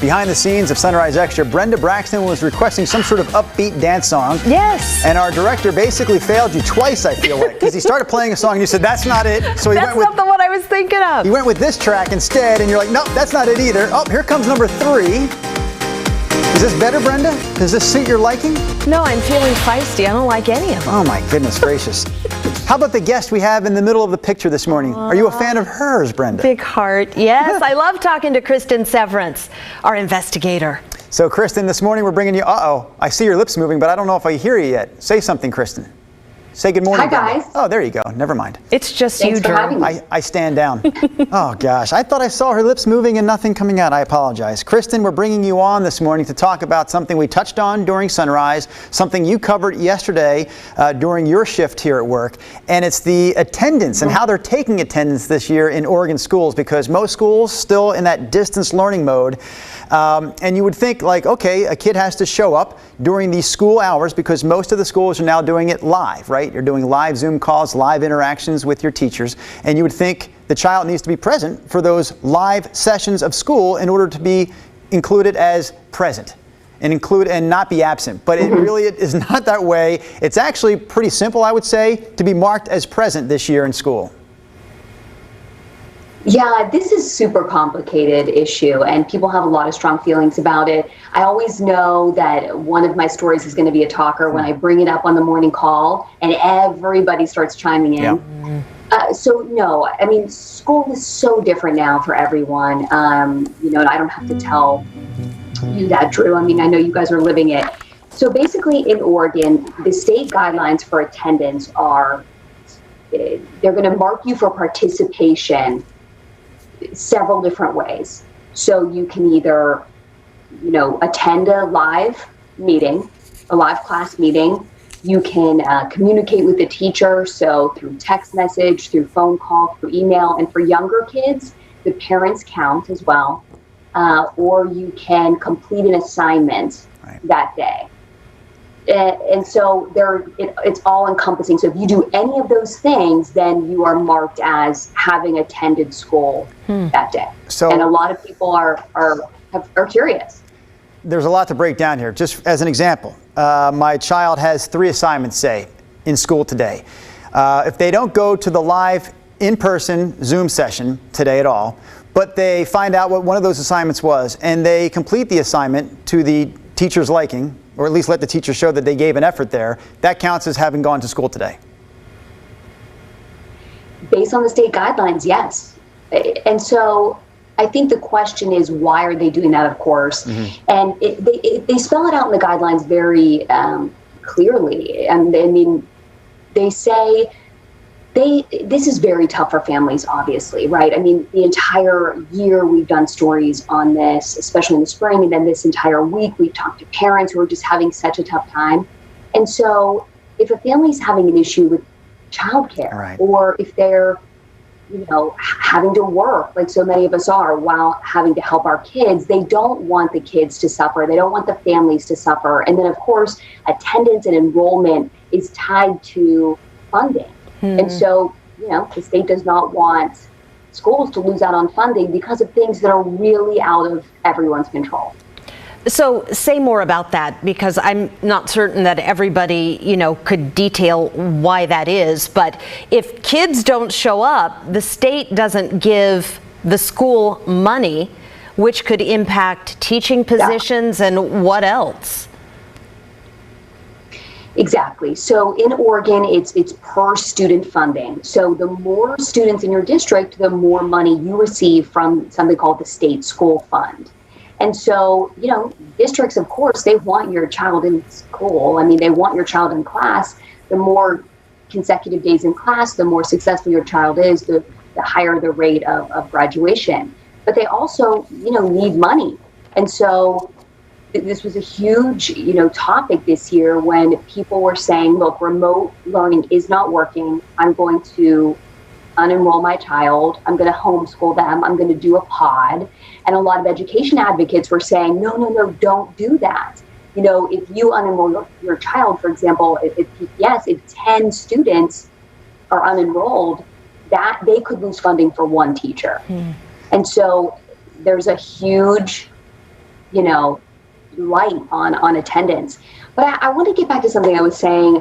Behind the scenes of Sunrise Extra, Brenda Braxton was requesting some sort of upbeat dance song. Yes. And our director basically failed you twice, I feel like, because he started playing a song and you said, that's not it. So he That's went with, not the one I was thinking of. he went with this track instead, and you're like, nope, that's not it either. Oh, here comes number 3. Is this better, Brenda? Does this suit your liking? No, I'm feeling feisty. I don't like any of them. Oh my goodness gracious. How about the guest we have in the middle of the picture this morning? Are you a fan of hers, Brenda? Big heart. Yes, I love talking to Cristin Severance, our investigator. So, Cristin, this morning we're bringing you, I see your lips moving, but I don't know if I hear you yet. Say something, Cristin. Say good morning. Hi, guys. Brenda. Oh, there you go. Never mind. It's just Thanks you, for having Drew. me. I stand down. Oh, gosh. I thought I saw her lips moving and nothing coming out. I apologize. Cristin, we're bringing you on this morning to talk about something we touched on during Sunrise, something you covered yesterday during your shift here at work, and it's the attendance and how they're taking attendance this year in Oregon schools, because most schools still in that distance learning mode. And you would think, like, okay, a kid has to show up during these school hours because most of the schools are now doing it live, right? You're doing live Zoom calls, live interactions with your teachers, and you would think the child needs to be present for those live sessions of school in order to be included as present and not be absent. But it really is not that way. It's actually pretty simple, I would say, to be marked as present this year in school. Yeah, this is a super complicated issue, and people have a lot of strong feelings about it. I always know that one of my stories is going to be a talker when I bring it up on the morning call, and everybody starts chiming in. Yeah. So no, I mean, school is so different now for everyone. You know, and I don't have to tell you that, Drew. I mean, I know you guys are living it. So basically in Oregon, the state guidelines for attendance are, they're going to mark you for participation several different ways. So you can either, you know, attend a live meeting, a live class meeting. You can communicate with the teacher, so through text message, through phone call, through email, and for younger kids, the parents count as well. Or you can complete an assignment that day. And so it's all encompassing. So if you do any of those things, then you are marked as having attended school that day. So, and a lot of people are curious. There's a lot to break down here. Just as an example, my child has 3 assignments, say, in school today. If they don't go to the live in-person Zoom session today at all, but they find out what one of those assignments was, and they complete the assignment to the teacher's liking, or at least let the teacher show that they gave an effort there, that counts as having gone to school today. Based on the state guidelines, yes. And so I think the question is, why are they doing that, of course? And they spell it out in the guidelines very clearly. And I mean, they say, this is very tough for families, obviously, right? I mean, the entire year we've done stories on this, especially in the spring, and then this entire week we've talked to parents who are just having such a tough time. And so if a family's having an issue with childcare, or if they're, you know, having to work like so many of us are while having to help our kids, they don't want the kids to suffer. They don't want the families to suffer. And then, of course, attendance and enrollment is tied to funding. And so, you know, the state does not want schools to lose out on funding because of things that are really out of everyone's control. So say more about that, because I'm not certain that everybody, you know, could detail why that is. But if kids don't show up, the state doesn't give the school money, which could impact teaching positions and what else? Exactly. So in Oregon, it's per student funding. So the more students in your district, the more money you receive from something called the state school fund. And so, you know, districts, of course, they want your child in school. I mean, they want your child in class. The more consecutive days in class, the more successful your child is, the higher the rate of graduation. But they also, you know, need money. And so this was a huge, you know, topic this year when people were saying, look, remote learning is not working. I'm going to unenroll my child. I'm going to homeschool them. I'm going to do a pod. And a lot of education advocates were saying, no, don't do that. You know, if you unenroll your child, for example, if 10 students are unenrolled, that they could lose funding for one teacher. And so there's a huge light on attendance. But I want to get back to something I was saying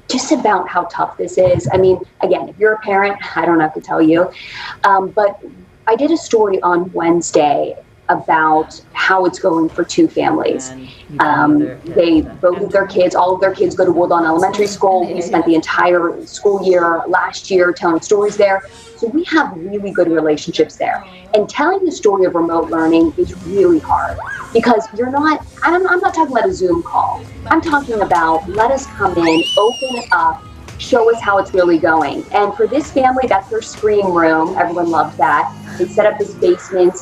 just about how tough this is. I mean, again, if you're a parent, I don't have to tell you. But I did a story on Wednesday about how it's going for two families. They both of their kids, all of their kids go to Woodlawn Elementary School. We spent the entire school year last year telling stories there. So we have really good relationships there. And telling the story of remote learning is really hard because I'm not talking about a Zoom call. I'm talking about let us come in, open it up, show us how it's really going. And for this family, that's their screening room. Everyone loved that. They set up this basement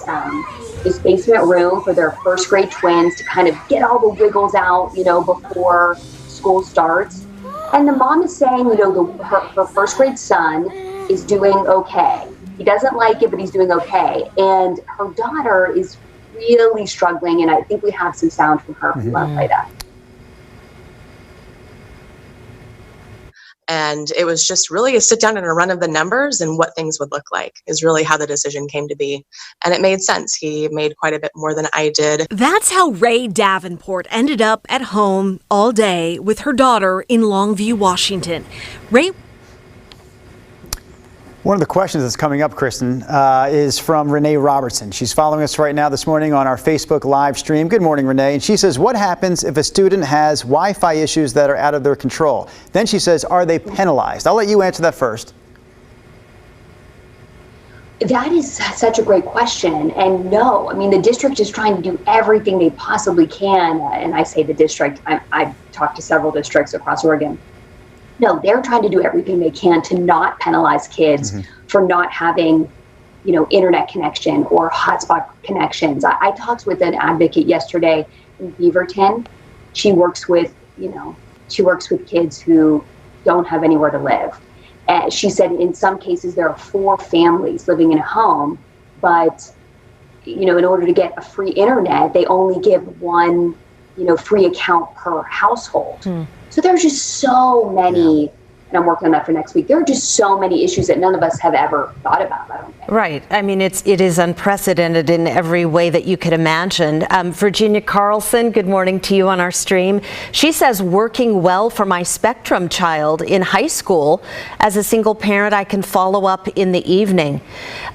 room for their first grade twins to kind of get all the wiggles out, before school starts. And the mom is saying, her first grade son is doing okay. He doesn't like it, but he's doing okay. And her daughter is really struggling, and I think we have some sound from her. Mm-hmm. We'll play that. And it was just really a sit down and a run of the numbers and what things would look like is really how the decision came to be. And it made sense. He made quite a bit more than I did. That's how Ray Davenport ended up at home all day with her daughter in Longview, Washington. Ray. One of the questions that's coming up, Cristin, is from Renee Robertson. She's following us right now this morning on our Facebook live stream. Good morning, Renee. And she says, what happens if a student has Wi-Fi issues that are out of their control? Then she says, are they penalized? I'll let you answer that first. That is such a great question. And no, I mean, the district is trying to do everything they possibly can. And I say the district, I've talked to several districts across Oregon. No, they're trying to do everything they can to not penalize kids for not having, internet connection or hotspot connections. I talked with an advocate yesterday in Beaverton. She works with kids who don't have anywhere to live. And she said in some cases there are 4 families living in a home, but, in order to get a free internet, they only give one, free account per household. So there's just so many, and I'm working on that for next week. There are just so many issues that none of us have ever thought about, I don't think. Right. I mean, it is unprecedented in every way that you could imagine. Virginia Carlson, good morning to you on our stream. She says, working well for my Spectrum child in high school. As a single parent, I can follow up in the evening.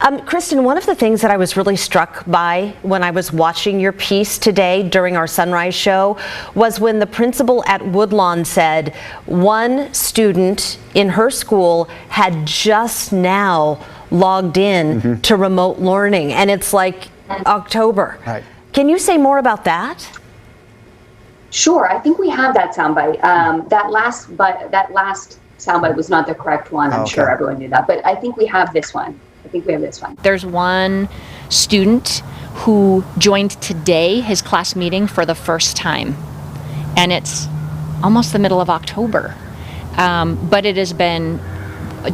Cristin, one of the things that I was really struck by when I was watching your piece today during our Sunrise show was when the principal at Woodlawn said one student in her school had just now logged in to remote learning, and it's like October. Right. Can you say more about that? Sure. I think we have that soundbite. That last soundbite was not the correct one. I'm sure everyone knew that, but I think we have this one. There's one student who joined today his class meeting for the first time, and it's almost the middle of October. But it has been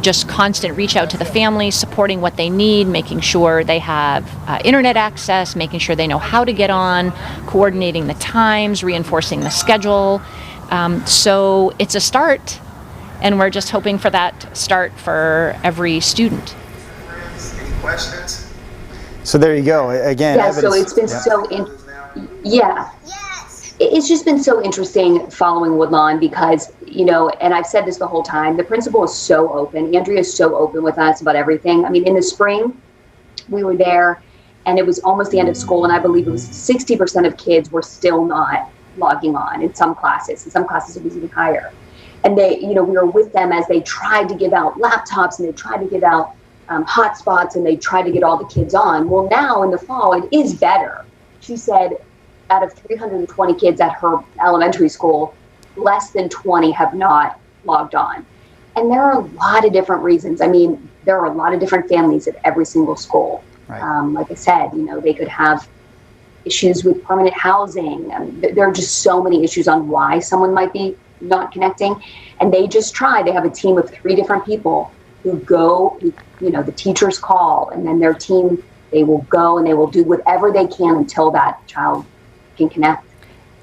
just constant reach out to the family, supporting what they need, making sure they have internet access, making sure they know how to get on, coordinating the times, reinforcing the schedule. So it's a start, and we're just hoping for that start for every student. Any questions? So there you go. Again, yeah. So it's been It's just been so interesting following Woodlawn because, and I've said this the whole time, the principal is so open. Andrea is so open with us about everything. I mean, in the spring, we were there and it was almost the end of school. And I believe it was 60% of kids were still not logging on in some classes. In some classes, it was even higher. And they, we were with them as they tried to give out laptops and they tried to give out hotspots and they tried to get all the kids on. Well, now in the fall, it is better. She said, out of 320 kids at her elementary school, less than 20 have not logged on. And there are a lot of different reasons. I mean, there are a lot of different families at every single school. Right. Like I said, they could have issues with permanent housing. There are just so many issues on why someone might be not connecting. And they just try. They have a team of 3 different people who go, the teachers call, and then their team, they will go and they will do whatever they can until that child can connect.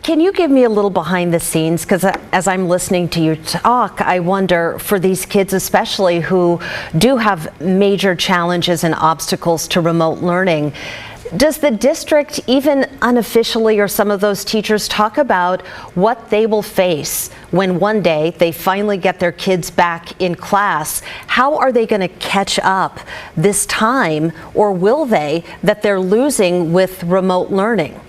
Can you give me a little behind the scenes? Because as I'm listening to you talk, I wonder for these kids especially who do have major challenges and obstacles to remote learning, Does the district, even unofficially, or some of those teachers talk about what they will face when one day they finally get their kids back in class? How are they going to catch up this time, or will they, that they're losing with remote learning?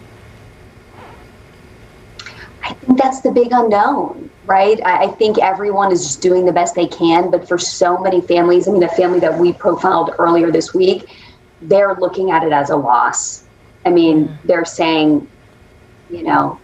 I think that's the big unknown, right? I think everyone is just doing the best they can, but for so many families, I mean, a family that we profiled earlier this week, they're looking at it as a loss. I mean, they're saying, you know,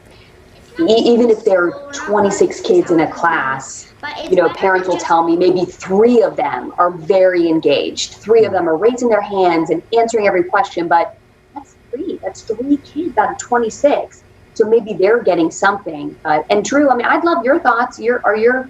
even if there are 26 kids in a class, you know, parents will tell me maybe 3 of them are very engaged. 3 of them are raising their hands and answering every question, but that's 3. That's 3 kids out of 26. So maybe they're getting something. And Drew, I mean, I'd love your thoughts. Are your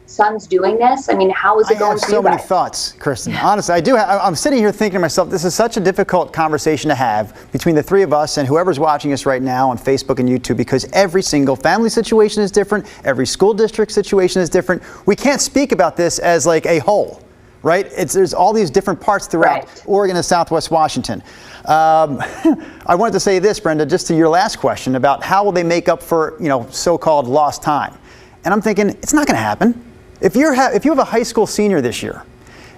sons doing this? I mean, how is it going for you guys? I have so many thoughts, Cristin. Honestly, I do. I'm sitting here thinking to myself, this is such a difficult conversation to have between the 3 of us and whoever's watching us right now on Facebook and YouTube, because every single family situation is different. Every school district situation is different. We can't speak about this as like a whole, right? There's all these different parts throughout Oregon and Southwest Washington. I wanted to say this, Brenda, just to your last question about how will they make up for, you know, so-called lost time. And I'm thinking, it's not going to happen. If you have a high school senior this year,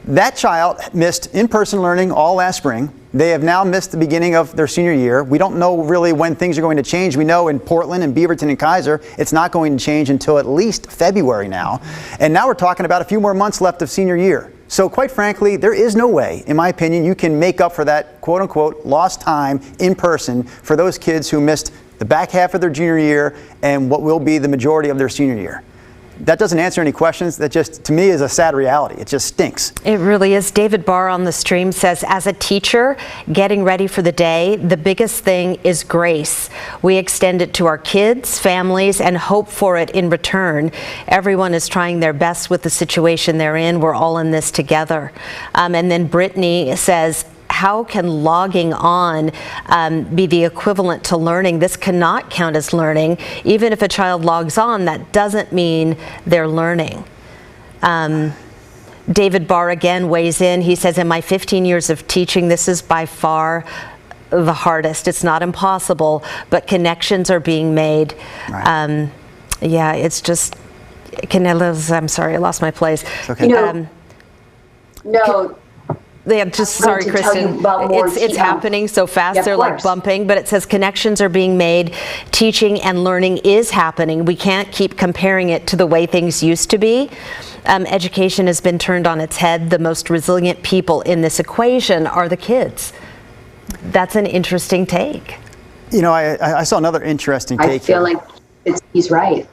that child missed in-person learning all last spring. They have now missed the beginning of their senior year. We don't know really when things are going to change. We know in Portland and Beaverton and Kaiser, it's not going to change until at least February now. And now we're talking about a few more months left of senior year. So quite frankly, there is no way, in my opinion, you can make up for that quote-unquote lost time in person for those kids who missed the back half of their junior year and what will be the majority of their senior year. That doesn't answer any questions. That just, to me, is a sad reality. It just stinks. It really is. David Barr on the stream says, as a teacher getting ready for the day, the biggest thing is grace. We extend it to our kids, families, and hope for it in return. Everyone is trying their best with the situation they're in. We're all in this together. And then Brittany says, how can logging on be the equivalent to learning? This cannot count as learning. Even if a child logs on, that doesn't mean they're learning. David Barr again weighs in. He says, in my 15 years of teaching, this is by far the hardest. It's not impossible, but connections are being made. Right. Yeah, it's just, I'm sorry, I lost my place. It's okay. You know, no. Yeah, just sorry, Cristin. It's happening so fast. Yeah, they're like bumping, but it says connections are being made. Teaching and learning is happening. We can't keep comparing it to the way things used to be. Education has been turned on its head. The most resilient people in this equation are the kids. That's an interesting take. You know, I saw another interesting take. I feel like he's right.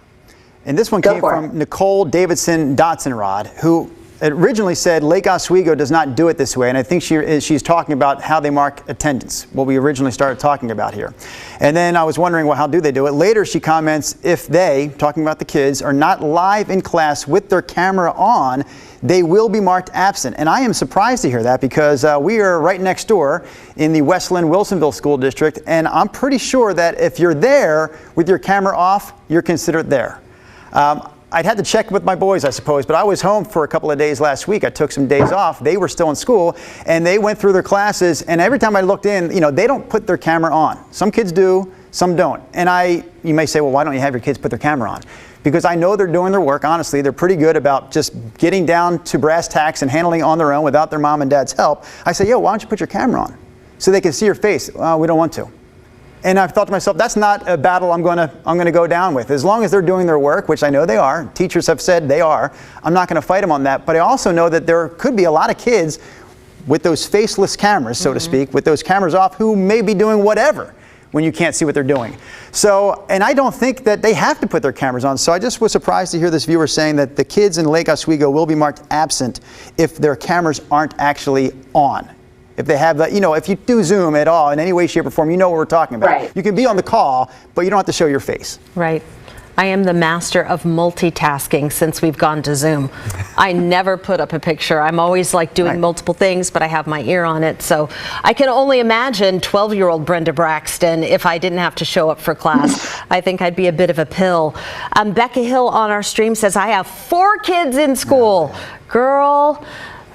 And this one came from Nicole Davidson Dotson-Rod, who originally said Lake Oswego does not do it this way, and I think she's talking about how they mark attendance, what we originally started talking about here. And then I was wondering, well, how do they do it? Later she comments, if they, talking about the kids, are not live in class with their camera on, they will be marked absent. And I am surprised to hear that, because we are right next door in the Westland Wilsonville School District, and I'm pretty sure that if you're there with your camera off, you're considered there. I'd had to check with my boys, I suppose, but I was home for a couple of days last week. I took some days off. They were still in school, and they went through their classes, and every time I looked in, you know, they don't put their camera on. Some kids do, some don't. And you may say, well, why don't you have your kids put their camera on? Because I know they're doing their work, honestly. They're pretty good about just getting down to brass tacks and handling it on their own without their mom and dad's help. I say, yo, why don't you put your camera on so they can see your face? We don't want to. And I've thought to myself, that's not a battle I'm going to go down with. As long as they're doing their work, which I know they are, teachers have said they are, I'm not going to fight them on that. But I also know that there could be a lot of kids with those faceless cameras, so to speak, with those cameras off, who may be doing whatever when you can't see what they're doing. So, and I don't think that they have to put their cameras on. So I just was surprised to hear this viewer saying that the kids in Lake Oswego will be marked absent if their cameras aren't actually on. If they have that, you know, if you do Zoom at all in any way, shape, or form, you know what we're talking about. Right. You can be on the call, but you don't have to show your face. Right. I am the master of multitasking since we've gone to Zoom. I never put up a picture. I'm always like doing multiple things, but I have my ear on it. So I can only imagine 12-year-old Brenda Braxton if I didn't have to show up for class. I think I'd be a bit of a pill. Becca Hill on our stream says, I have 4 kids in school. Girl.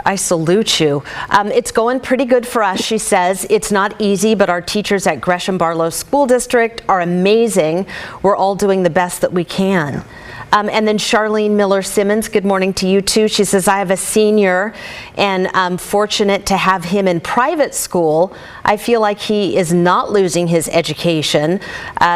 I salute you. It's going pretty good for us, she says. It's not easy, but our teachers at Gresham Barlow School District are amazing. We're all doing the best that we can. And then Charlene Miller-Simmons, good morning to you too. She says, I have a senior and I'm fortunate to have him in private school. I feel like he is not losing his education.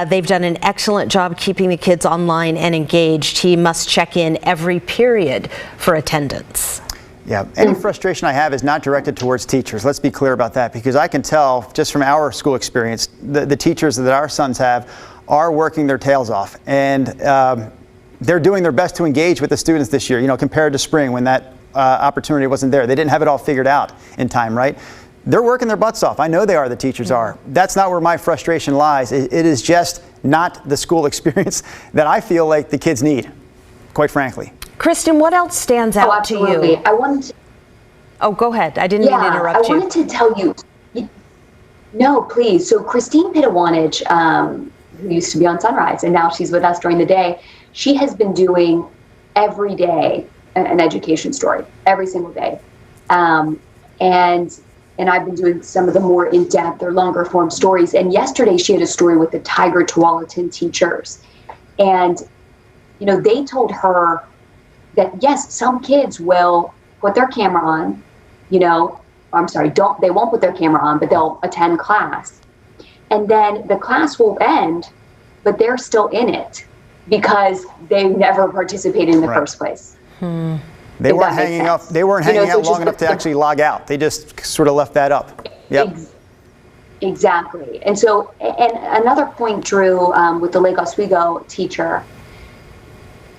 They've done an excellent job keeping the kids online and engaged. He must check in every period for attendance. Yeah, any frustration I have is not directed towards teachers. Let's be clear about that, because I can tell just from our school experience, the teachers that our sons have are working their tails off. And they're doing their best to engage with the students this year, compared to spring when that opportunity wasn't there. They didn't have it all figured out in time, right? They're working their butts off. I know they are, the teachers are. That's not where my frustration lies. It is just not the school experience that I feel like the kids need, quite frankly. Cristin, what else stands out to you? I wanted to, Oh, go ahead. I didn't mean to interrupt you. I wanted to tell you, no, please. So Christine Pitawanich, who used to be on Sunrise, and now she's with us during the day, she has been doing every day an education story, every single day. And I've been doing some of the more in-depth or longer form stories. And yesterday she had a story with the Tiger Tualatin teachers. And, they told her that, yes, some kids will put their camera on, they won't put their camera on, but they'll attend class. And then the class will end, but they're still in it, because they never participated in the first place. They weren't hanging out. They weren't hanging out long enough to actually log out. They just sort of left that up. Yep. Exactly. And so, and another point, Drew, with the Lake Oswego teacher.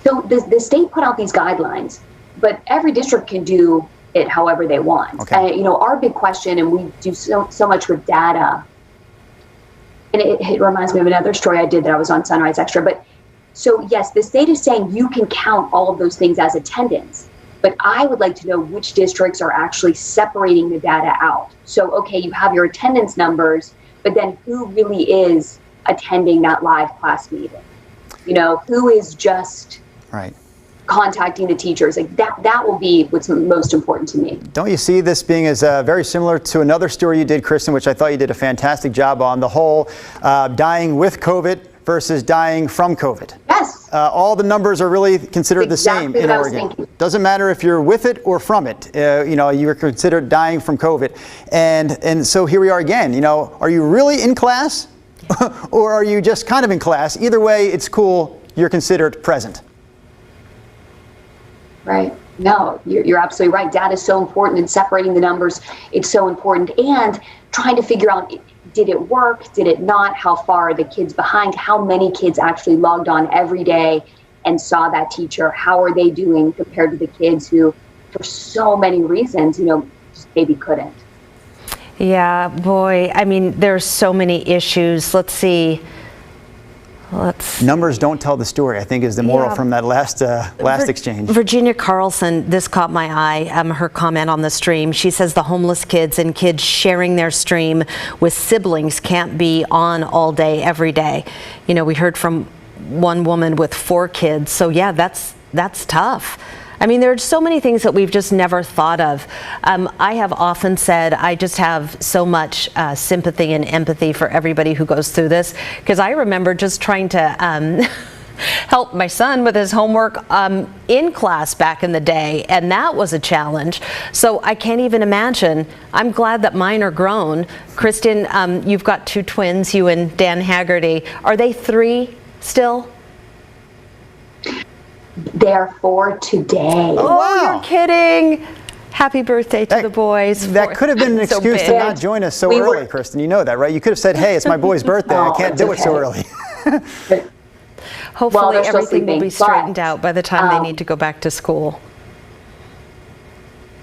So the state put out these guidelines, but every district can do it however they want. Okay. Our big question, and we do so much with data. And it reminds me of another story I did that I was on Sunrise Extra, but. So yes, the state is saying you can count all of those things as attendance, but I would like to know which districts are actually separating the data out. So, okay, you have your attendance numbers, but then who really is attending that live class meeting? Who is just contacting the teachers? Like that will be what's most important to me. Don't you see this being as very similar to another story you did, Cristin, which I thought you did a fantastic job on, the whole dying with COVID versus dying from COVID. Yes. All the numbers are really considered the same in Oregon. Doesn't matter if you're with it or from it. You're considered dying from COVID. And so here we are again. Are you really in class or are you just kind of in class? Either way, it's cool. You're considered present. Right. No, you're absolutely right. Data is so important, and separating the numbers, it's so important. And trying to figure out, did it work? Did it not? How far are the kids behind? How many kids actually logged on every day and saw that teacher? How are they doing compared to the kids who, for so many reasons, just maybe couldn't? Yeah, boy. I mean, there's so many issues. Let's see. Numbers don't tell the story, I think, is the moral from that last exchange. Virginia Carlson, this caught my eye, her comment on the stream. She says the homeless kids and kids sharing their stream with siblings can't be on all day, every day. We heard from one woman with 4 kids. So yeah, that's tough. I mean, there are so many things that we've just never thought of. I have often said I just have so much sympathy and empathy for everybody who goes through this, because I remember just trying to help my son with his homework in class back in the day, and that was a challenge. So I can't even imagine. I'm glad that mine are grown. Cristin, you've got 2 twins, you and Dan Haggerty. Are they 3 still? They're 4 today. Oh, wow. You're kidding. Happy birthday to the boys. That could have been an excuse to not join us so early, Cristin. You know that, right? You could have said, hey, it's my boy's birthday. I can't do it so early. Hopefully everything will be straightened out by the time they need to go back to school.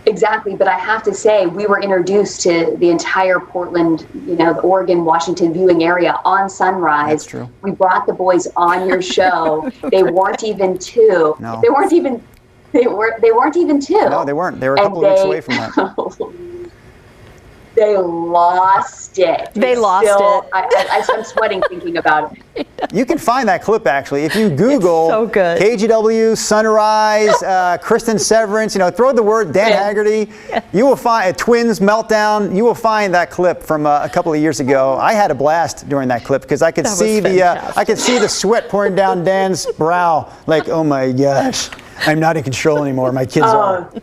Exactly, but I have to say, we were introduced to the entire Portland, the Oregon, Washington viewing area on Sunrise. That's true. We brought the boys on your show. They weren't even 2. No. They weren't even 2. No, they weren't. They were a couple of weeks away from that. They lost it. They lost it. I'm sweating thinking about it. You can find that clip, actually. If you Google so good. KGW, Sunrise, Cristin Severance, throw the word Dan Haggerty, you will find Twins Meltdown. You will find that clip from a couple of years ago. I had a blast during that clip because I could see the sweat pouring down Dan's brow. Like, oh my gosh, I'm not in control anymore. My kids are.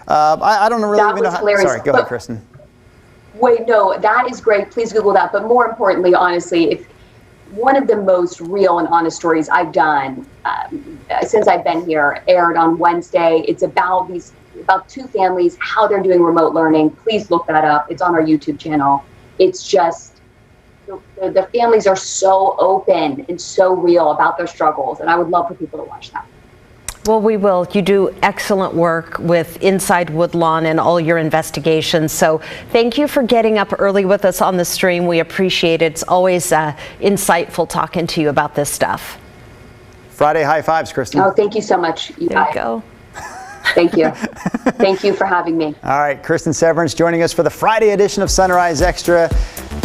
I don't really even know how. Sorry, go ahead, Cristin. Wait, no, that is great. Please Google that. But more importantly, honestly, if one of the most real and honest stories I've done since I've been here aired on Wednesday. It's about two families, how they're doing remote learning. Please look that up. It's on our YouTube channel. It's just the families are so open and so real about their struggles, and I would love for people to watch that. Well, we will. You do excellent work with Inside Woodlawn and all your investigations. So thank you for getting up early with us on the stream. We appreciate it. It's always insightful talking to you about this stuff. Friday high fives, Cristin. Oh, thank you so much. There you go. Thank you. Thank you for having me. All right, Cristin Severance joining us for the Friday edition of Sunrise Extra.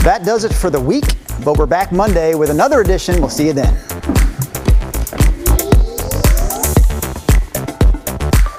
That does it for the week, but we're back Monday with another edition. We'll see you then.